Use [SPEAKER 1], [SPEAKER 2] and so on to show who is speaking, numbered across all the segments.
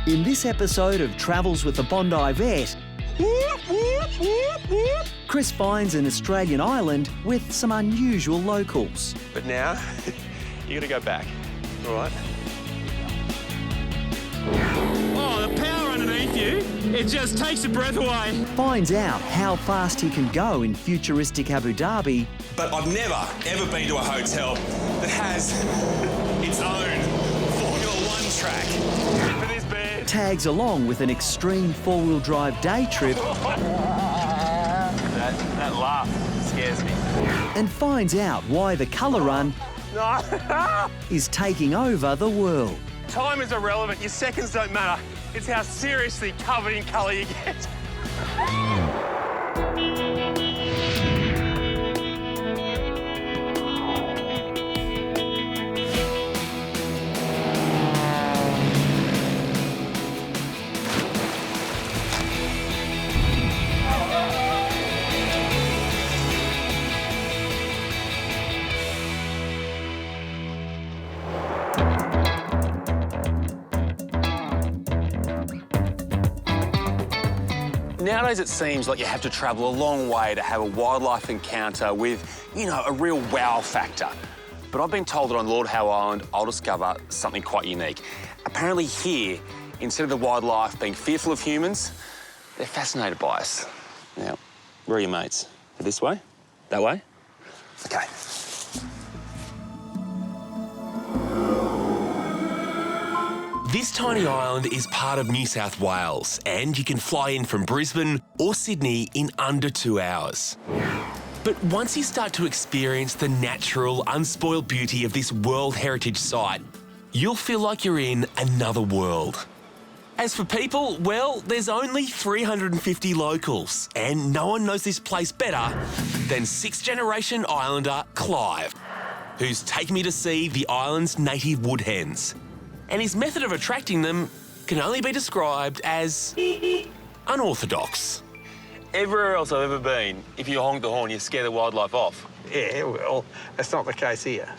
[SPEAKER 1] In this episode of Travels with the Bondi Vet, Chris finds an Australian island with some unusual locals.
[SPEAKER 2] But now, you got to go back, all right?
[SPEAKER 3] Oh, the power underneath you, it just takes the breath away.
[SPEAKER 1] Finds out how fast he can go in futuristic Abu Dhabi.
[SPEAKER 2] But I've never, ever been to a hotel that has its own Formula One track. For this bed.
[SPEAKER 1] Tags along with an extreme four-wheel drive day trip.
[SPEAKER 2] That laugh scares me.
[SPEAKER 1] And finds out why the colour run is taking over the world.
[SPEAKER 2] Time is irrelevant. Your seconds don't matter. It's how seriously covered in colour you get. Nowadays, it seems like you have to travel a long way to have a wildlife encounter with, you know, a real wow factor. But I've been told that on Lord Howe Island, I'll discover something quite unique. Apparently here, instead of the wildlife being fearful of humans, they're fascinated by us. Now, where are your mates? This way? That way? OK.
[SPEAKER 4] This tiny island is part of New South Wales, and you can fly in from Brisbane or Sydney in under 2 hours. But once you start to experience the natural, unspoiled beauty of this World Heritage Site, you'll feel like you're in another world. As for people, well, there's only 350 locals, and no one knows this place better than sixth-generation islander Clive, who's taken me to see the island's native wood hens. And his method of attracting them can only be described as unorthodox.
[SPEAKER 2] Everywhere else I've ever been, if you honk the horn, you scare the wildlife off.
[SPEAKER 5] Yeah, well, that's not the case here.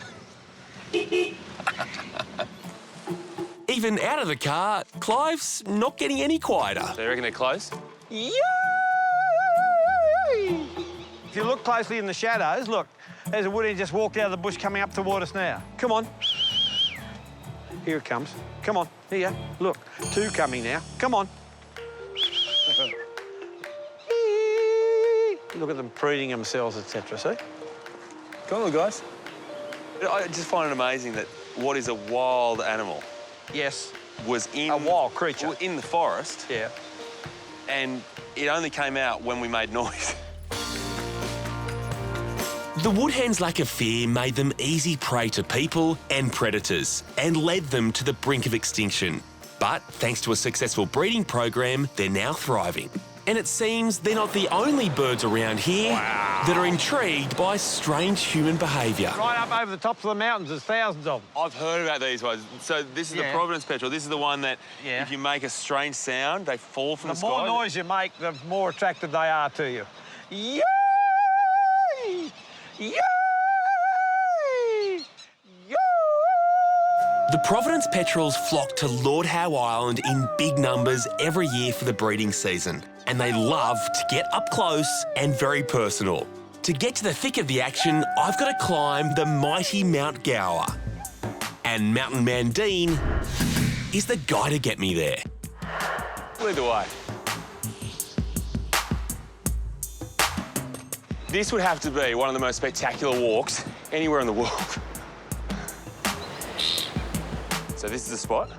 [SPEAKER 4] Even out of the car, Clive's not getting any quieter.
[SPEAKER 2] So you reckon they're close?
[SPEAKER 5] Yay! If you look closely in the shadows, look, there's a wood hen just walked out of the bush coming up toward us now. Come on. Here it comes. Come on, here. Look, two coming now. Come on. Look at them preening themselves, etc. See?
[SPEAKER 2] Come on, guys. I just find it amazing that what is a wild animal
[SPEAKER 5] Yes.
[SPEAKER 2] was in...
[SPEAKER 5] A wild creature.
[SPEAKER 2] Was in the forest.
[SPEAKER 5] Yeah.
[SPEAKER 2] And it only came out when we made noise.
[SPEAKER 4] The woodhen's lack of fear made them easy prey to people and predators and led them to the brink of extinction. But thanks to a successful breeding program, they're now thriving. And it seems they're not the only birds around here that are intrigued by strange human behaviour.
[SPEAKER 5] Right up over the tops of the mountains, there's thousands of them.
[SPEAKER 2] I've heard about these ones. So this is the Providence petrel. This is the one that if you make a strange sound, they fall from the sky.
[SPEAKER 5] The more noise you make, the more attracted they are to you. Yay! Yay! Yay!
[SPEAKER 4] The Providence petrels flock to Lord Howe Island in big numbers every year for the breeding season, and they love to get up close and very personal. To get to the thick of the action, I've got to climb the mighty Mount Gower. And Mountain Man Dean is the guy to get me there.
[SPEAKER 2] Lead the way. This would have to be one of the most spectacular walks anywhere in the world. So this is the spot?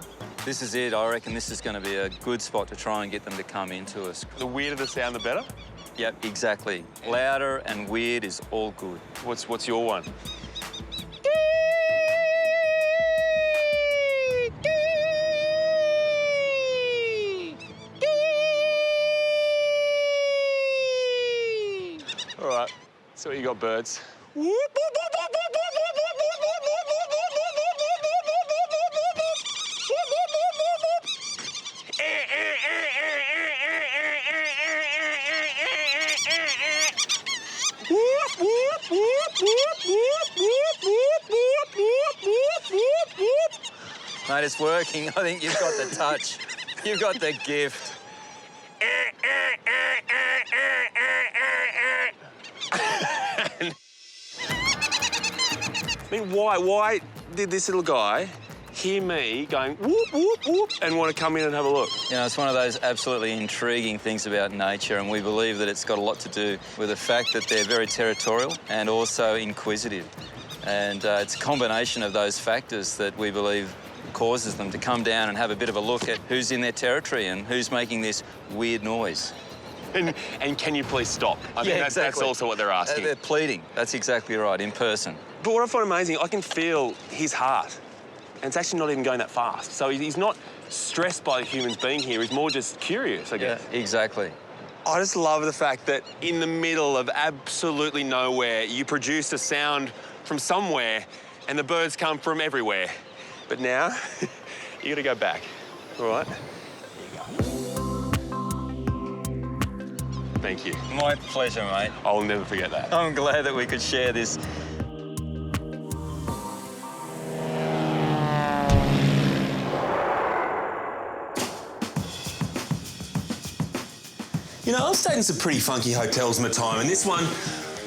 [SPEAKER 6] This is it. I reckon this is going to be a good spot to try and get them to come into us.
[SPEAKER 2] The weirder the sound, the better?
[SPEAKER 6] Yep, exactly. Louder and weird is all good.
[SPEAKER 2] What's your one? All right, so you got birds.
[SPEAKER 6] Mate, it's working. I think you've got the touch. You've got the gift.
[SPEAKER 2] I mean, why did this little guy hear me going whoop, whoop, whoop, and want to come in and have a look?
[SPEAKER 6] You know, it's one of those absolutely intriguing things about nature, and we believe that it's got a lot to do with the fact that they're very territorial and also inquisitive. And it's a combination of those factors that we believe causes them to come down and have a bit of a look at who's in their territory and who's making this weird noise.
[SPEAKER 2] And can you please stop? I mean, that's also what they're asking.
[SPEAKER 6] They're pleading. That's exactly right, in person.
[SPEAKER 2] But what I find amazing, I can feel his heart. And it's actually not even going that fast. So he's not stressed by the humans being here. He's more just curious, I guess.
[SPEAKER 6] Yeah, exactly.
[SPEAKER 2] I just love the fact that in the middle of absolutely nowhere, you produce a sound from somewhere and the birds come from everywhere. But now, you gotta go back, all right? There you go. Thank you.
[SPEAKER 6] My pleasure, mate.
[SPEAKER 2] I'll never forget that.
[SPEAKER 6] I'm glad that we could share this.
[SPEAKER 4] You know, I've stayed in some pretty funky hotels in my time, and this one,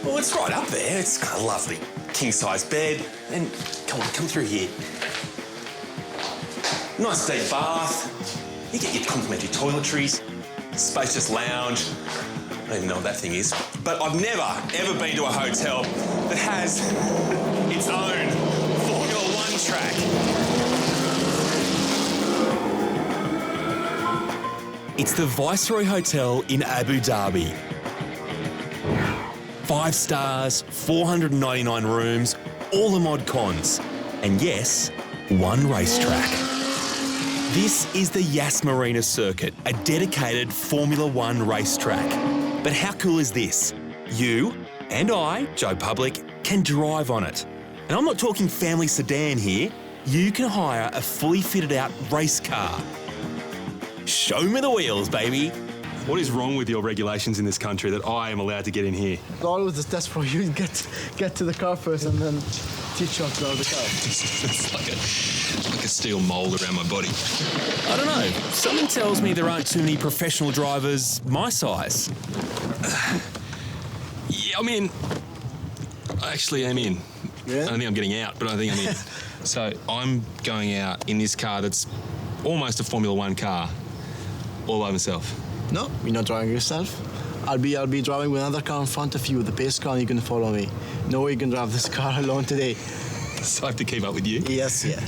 [SPEAKER 4] well, it's right up there. It's got a lovely king-size bed, and come through here. Nice deep bath. You get your complimentary toiletries, spacious lounge. I don't even know what that thing is. But I've never, ever been to a hotel that has its own Formula One track. It's the Viceroy Hotel in Abu Dhabi. 5 stars, 499 rooms, all the mod cons. And yes, 1 racetrack. This is the Yas Marina Circuit, a dedicated Formula One racetrack. But how cool is this? You and I, Joe Public, can drive on it. And I'm not talking family sedan here. You can hire a fully fitted out race car. Show me the wheels, baby.
[SPEAKER 7] What is wrong with your regulations in this country that I am allowed to get in here?
[SPEAKER 8] Always the test for you. Get to the car first and then teach you how to drive the car.
[SPEAKER 7] It's like a steel mould around my body.
[SPEAKER 4] I don't know. Something tells me there aren't too many professional drivers my size.
[SPEAKER 7] Yeah, I'm in. I actually am in.
[SPEAKER 8] Yeah?
[SPEAKER 7] I don't think I'm getting out, but I think I'm in. So I'm going out in this car that's almost a Formula One car, all by myself.
[SPEAKER 8] No, you're not driving yourself. I'll be driving with another car in front of you, the pace car, and you can follow me. No way you can drive this car alone today.
[SPEAKER 7] So I have to keep up with you?
[SPEAKER 8] Yes, yeah.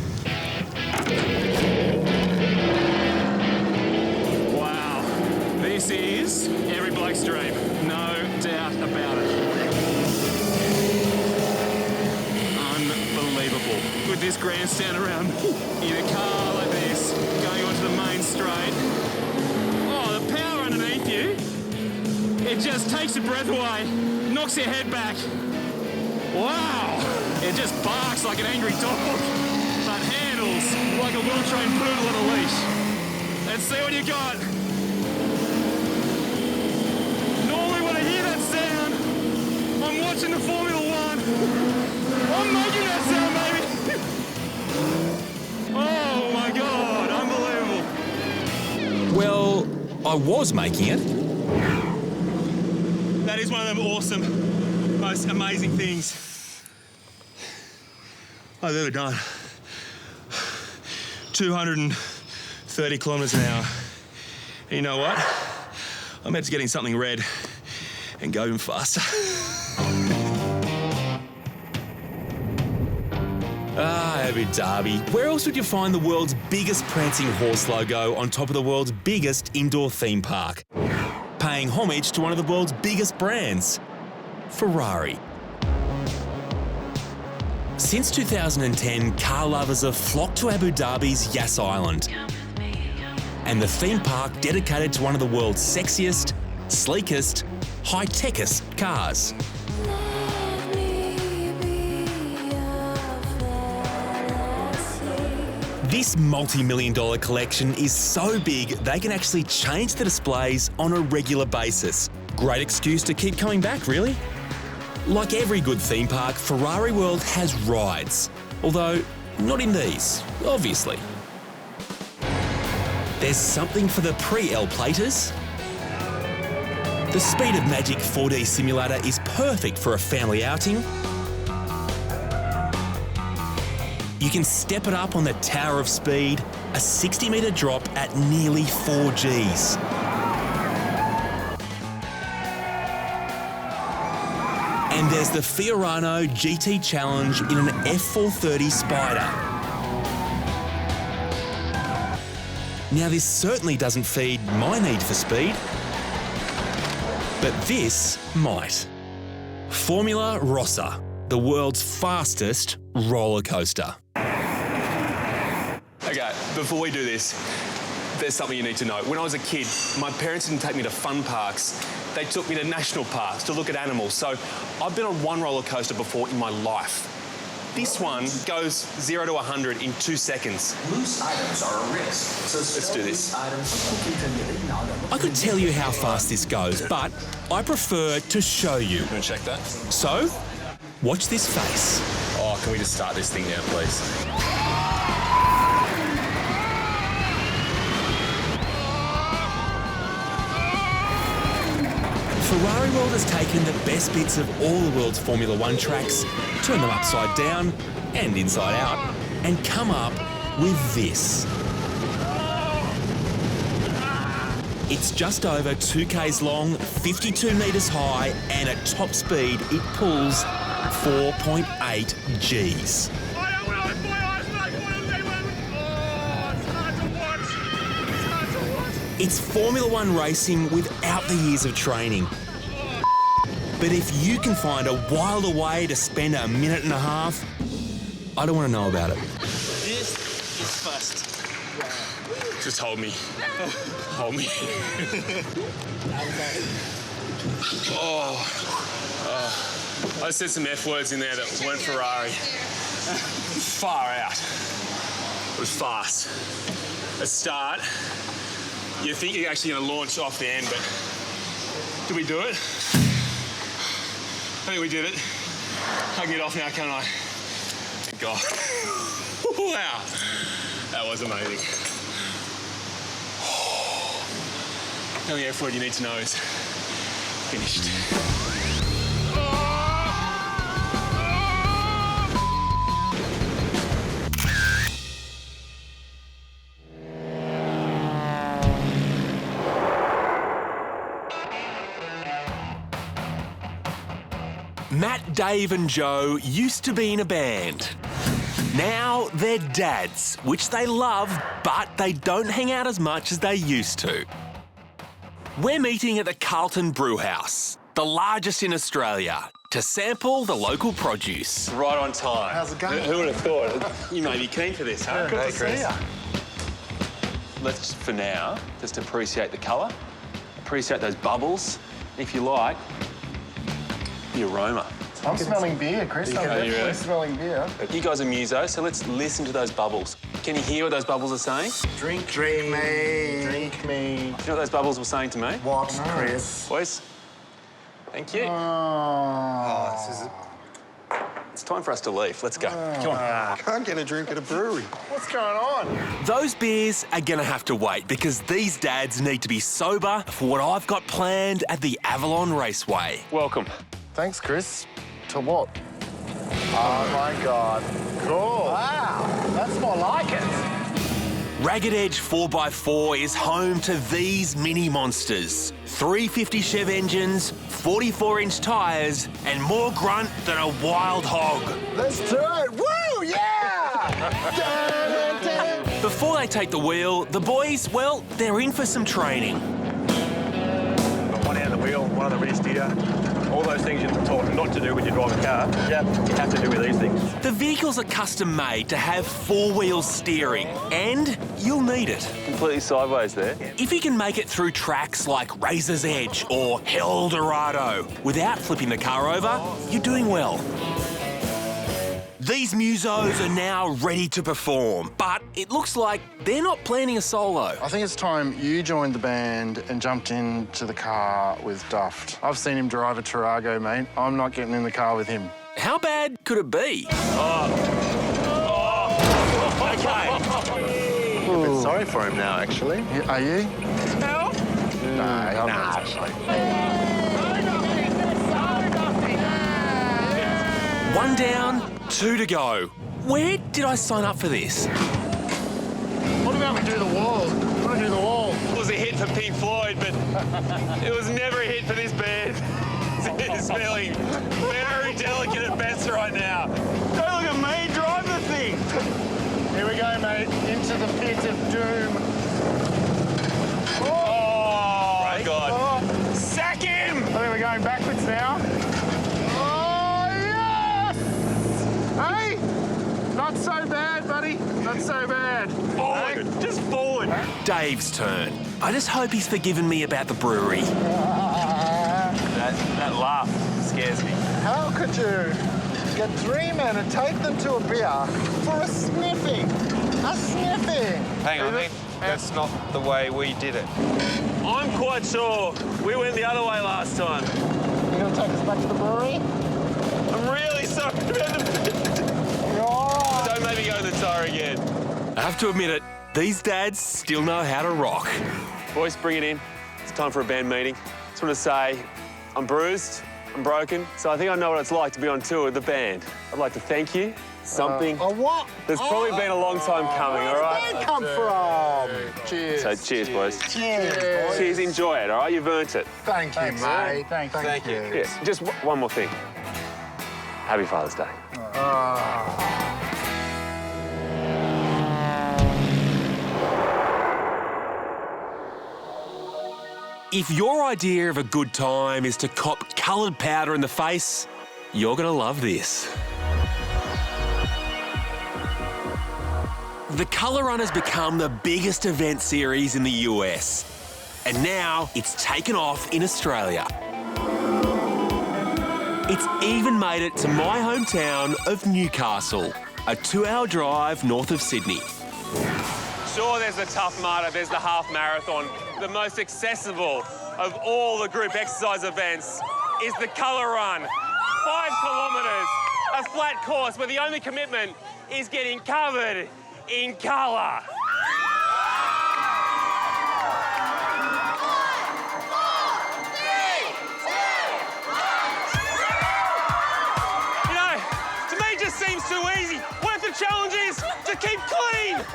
[SPEAKER 3] Wow. This is every bloke's dream. No doubt about it. Unbelievable. With this grandstand around in a car like this, going onto the main straight. Oh, the power underneath you. It just takes your breath away, knocks your head back. Wow. It just barks like an angry dog, but handles like a well-trained poodle on a leash. Let's see what you got. Normally when I hear that sound, I'm watching the Formula One. I'm making that sound, baby. Oh my God, unbelievable.
[SPEAKER 4] Well, I was making it.
[SPEAKER 7] That is one of them awesome, most amazing things I've ever done. 230 kilometres an hour. And you know what? I'm meant to get in something red and go even faster.
[SPEAKER 4] Abu Dhabi. Where else would you find the world's biggest prancing horse logo on top of the world's biggest indoor theme park? Paying homage to one of the world's biggest brands, Ferrari. Since 2010, car lovers have flocked to Abu Dhabi's Yas Island. And the theme park dedicated to one of the world's sexiest, sleekest, high-techest cars. This multi-million-dollar collection is so big they can actually change the displays on a regular basis. Great excuse to keep coming back, really. Like every good theme park, Ferrari World has rides. Although, not in these, obviously. There's something for the pre-L platers. The Speed of Magic 4D simulator is perfect for a family outing. You can step it up on the Tower of Speed, a 60-metre drop at nearly 4 Gs. And there's the Fiorano GT Challenge in an F430 Spider. Now, this certainly doesn't feed my need for speed, but this might. Formula Rossa, the world's fastest roller coaster.
[SPEAKER 7] Okay, before we do this, there's something you need to know. When I was a kid, my parents didn't take me to fun parks. They took me to national parks to look at animals. So I've been on one roller coaster before in my life. This one goes 0 to 100 in 2 seconds.
[SPEAKER 9] Loose items are a risk.
[SPEAKER 7] Let's do this.
[SPEAKER 4] I could tell you how fast this goes, but I prefer to show you.
[SPEAKER 7] Want to check that?
[SPEAKER 4] So, watch this face.
[SPEAKER 7] Oh, can we just start this thing now, please?
[SPEAKER 4] Ferrari World has taken the best bits of all the world's Formula One tracks, turned them upside down and inside out, and come up with this. It's just over 2 Ks long, 52 metres high, and at top speed it pulls 4.8 Gs. It's Formula One racing without the years of training. But if you can find a wilder way to spend a minute and a half, I don't want to know about it.
[SPEAKER 3] This is fast.
[SPEAKER 7] Just hold me. Hold me. I said some F words in there that weren't Ferrari. Far out. It was fast. A start. You think you're actually going to launch off the end, but did we do it? I think we did it. I can get off now, can't I? Thank God. Wow. That was amazing. The only F word you need to know is finished.
[SPEAKER 4] Matt, Dave and Joe used to be in a band. Now they're dads, which they love, but they don't hang out as much as they used to. We're meeting at the Carlton Brewhouse, the largest in Australia, to sample the local produce.
[SPEAKER 7] Right on time.
[SPEAKER 8] How's it going?
[SPEAKER 7] Who would have thought? You may be keen for this, huh?
[SPEAKER 8] Good to see ya.
[SPEAKER 7] Let's, for now, just appreciate the colour, appreciate those bubbles, if you like, the aroma.
[SPEAKER 8] I'm smelling beer, Chris. I'm definitely smelling beer.
[SPEAKER 7] You guys are musos, so let's listen to those bubbles. Can you hear what those bubbles are saying?
[SPEAKER 8] Drink me. Drink me.
[SPEAKER 7] Do you know what those bubbles were saying to me?
[SPEAKER 8] What, Chris?
[SPEAKER 7] Boys, thank you. It's time for us to leave. Let's go. Come on.
[SPEAKER 10] Can't get a drink at a brewery.
[SPEAKER 8] What's going on?
[SPEAKER 4] Those beers are going to have to wait because these dads need to be sober for what I've got planned at the Avalon Raceway.
[SPEAKER 7] Welcome.
[SPEAKER 8] Thanks, Chris. To what? Oh, my God. Cool. Wow, that's more like it.
[SPEAKER 4] Ragged Edge 4x4 is home to these mini monsters. 350 Chev engines, 44-inch tyres, and more grunt than a wild hog.
[SPEAKER 8] Let's do it. Woo, yeah!
[SPEAKER 4] Before they take the wheel, the boys, well, they're in for some training.
[SPEAKER 5] One hand on the wheel, one on the rear steer. All those things you're taught not to do when you drive a car, you have to do with these things.
[SPEAKER 4] The vehicles are custom made to have 4-wheel steering, and you'll need it.
[SPEAKER 7] Completely sideways there.
[SPEAKER 4] If you can make it through tracks like Razor's Edge or El Dorado without flipping the car over, you're doing well. These musos are now ready to perform, but it looks like they're not planning a solo.
[SPEAKER 8] I think it's time you joined the band and jumped into the car with Duft. I've seen him drive a Tarago, mate. I'm not getting in the car with him.
[SPEAKER 4] How bad could it be?
[SPEAKER 5] Okay.
[SPEAKER 10] sorry for him now, actually.
[SPEAKER 11] Are you?
[SPEAKER 3] Help!
[SPEAKER 11] No, actually.
[SPEAKER 4] One down, 2 to go. Where did I sign up for this?
[SPEAKER 11] What about we do the wall? We want to do the wall.
[SPEAKER 3] It was a hit for Pink Floyd, but it was never a hit for this band. It's feeling very delicate at best right now. Don't look at me, drive the thing.
[SPEAKER 11] Here we go, mate. Into the pit of doom.
[SPEAKER 3] Oh, my God.
[SPEAKER 11] Oh.
[SPEAKER 3] Sack him!
[SPEAKER 11] I think we're going backwards now. Oh, yes! Hey! Not so bad, buddy. Not so bad.
[SPEAKER 3] Forward, just forward.
[SPEAKER 4] Dave's turn. I just hope he's forgiven me about the brewery.
[SPEAKER 3] That laugh scares me.
[SPEAKER 11] How could you get 3 men and take them to a beer for a sniffing? A sniffing!
[SPEAKER 5] Hang on, that's not the way we did it.
[SPEAKER 3] I'm quite sure we went the other way last time.
[SPEAKER 11] You gonna take us back to the brewery?
[SPEAKER 3] I'm really sorry about the... Don't make me go to the tire again.
[SPEAKER 4] I have to admit it, these dads still know how to rock.
[SPEAKER 3] Boys, bring it in. It's time for a band meeting. Just want to say, I'm bruised, I'm broken, so I think I know what it's like to be on tour with the band. I'd like to thank you. Something.
[SPEAKER 11] What?
[SPEAKER 3] There's probably been a long time coming, all right?
[SPEAKER 11] Where did that come from? Cheers.
[SPEAKER 3] So cheers, boys.
[SPEAKER 11] Cheers.
[SPEAKER 3] Cheers, enjoy it, all right? You've earned it.
[SPEAKER 11] Thank you, mate. Thank you.
[SPEAKER 3] Yes, just one more thing. Happy Father's Day.
[SPEAKER 4] If your idea of a good time is to cop coloured powder in the face, you're going to love this. The Colour Run has become the biggest event series in the US, and now it's taken off in Australia. It's even made it to my hometown of Newcastle, a 2-hour drive north of Sydney.
[SPEAKER 3] Sure, there's the Tough Mudder, there's the half marathon. The most accessible of all the group exercise events is the Colour Run. 5 kilometres, a flat course where the only commitment is getting covered in colour. You know, to me it just seems too easy. What if the challenge is to keep clean?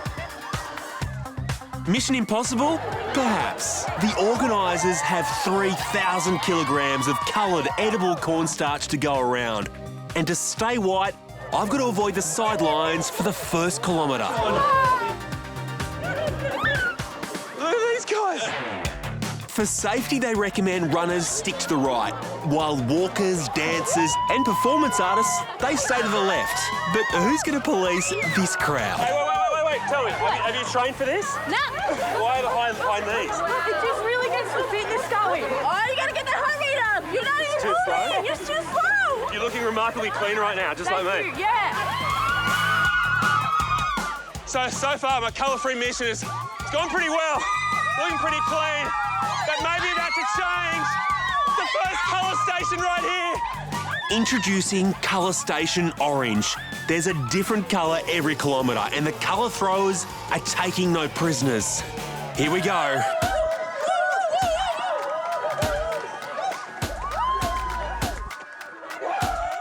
[SPEAKER 4] Mission impossible? Perhaps. The organisers have 3,000 kilograms of coloured edible cornstarch to go around. And to stay white, I've got to avoid the sidelines for the first kilometre.
[SPEAKER 3] Look at these guys.
[SPEAKER 4] For safety, they recommend runners stick to the right, while walkers, dancers and performance artists, they stay to the left. But who's going to police this crowd?
[SPEAKER 3] Hey, wait. Tell me, have you trained for this?
[SPEAKER 12] No.
[SPEAKER 3] Why the high knees?
[SPEAKER 12] It just really gets the fitness going. Oh, you got to get the heart rate up. You're not even
[SPEAKER 3] too slow?
[SPEAKER 12] moving. You're too slow.
[SPEAKER 3] You're looking remarkably clean right now, just like me.
[SPEAKER 12] Thank you, yeah.
[SPEAKER 3] So far, my colour-free mission it's gone pretty well. Looking pretty clean. That may be about to change. The first colour station right here.
[SPEAKER 4] Introducing Colour Station Orange. There's a different colour every kilometre, and the colour throwers are taking no prisoners. Here we go.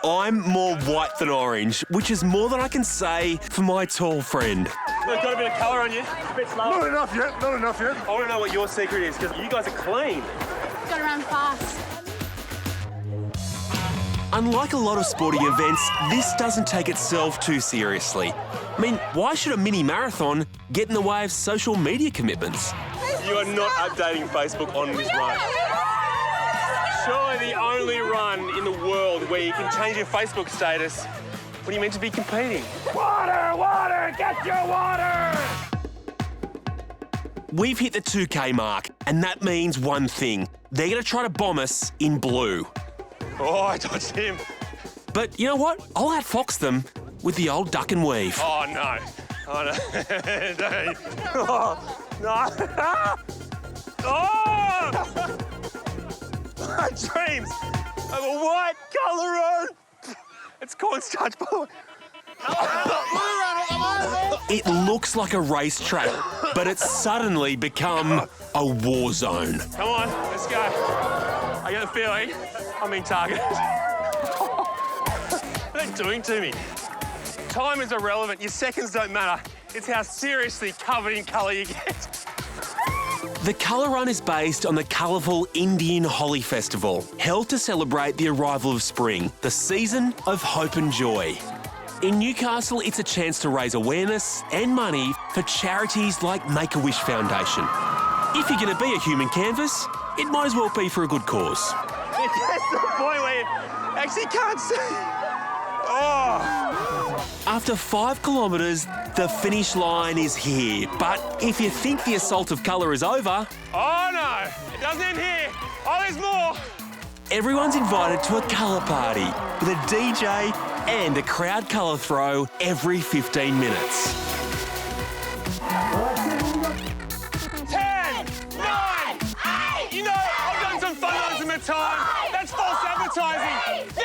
[SPEAKER 4] I'm more white than orange, which is more than I can say for my tall friend.
[SPEAKER 3] Look, got a bit of colour on you. A bit slow.
[SPEAKER 11] Not enough yet. I want
[SPEAKER 3] to know what your secret is, because you guys are clean.
[SPEAKER 12] Got to run fast.
[SPEAKER 4] Unlike a lot of sporting events, this doesn't take itself too seriously. I mean, why should a mini marathon get in the way of social media commitments?
[SPEAKER 3] You are not updating Facebook on this run. Surely the only run in the world where you can change your Facebook status when you're meant to be competing. Water! Get your water!
[SPEAKER 4] We've hit the 2K mark, and that means one thing. They're going to try to bomb us in blue.
[SPEAKER 3] Oh, I dodged him.
[SPEAKER 4] But you know what? I'll outfox them with the old duck and weave.
[SPEAKER 3] Oh, no. Oh, no. Oh, no. Oh! My dreams of a white colour run. It's cornstarch.
[SPEAKER 4] It looks like a racetrack, but it's suddenly become a war zone.
[SPEAKER 3] Come on, let's go. I get the feeling I'm being targeted. What are they doing to me? Time is irrelevant. Your seconds don't matter. It's how seriously covered in colour you get.
[SPEAKER 4] The Colour Run is based on the Colourful Indian Holi Festival, held to celebrate the arrival of spring, the season of hope and joy. In Newcastle, it's a chance to raise awareness and money for charities like Make-A-Wish Foundation. If you're going to be a human canvas, it might as well be for a good cause.
[SPEAKER 3] It gets to the point where you actually can't see. Oh!
[SPEAKER 4] After 5 kilometres, the finish line is here. But if you think the assault of colour is over...
[SPEAKER 3] Oh, no! It doesn't end here. Oh, there's more!
[SPEAKER 4] Everyone's invited to a colour party with a DJ and a crowd colour throw every 15 minutes.
[SPEAKER 3] 10, 9, 8. You know, I've done some fun runs in my time. That's false advertising. This is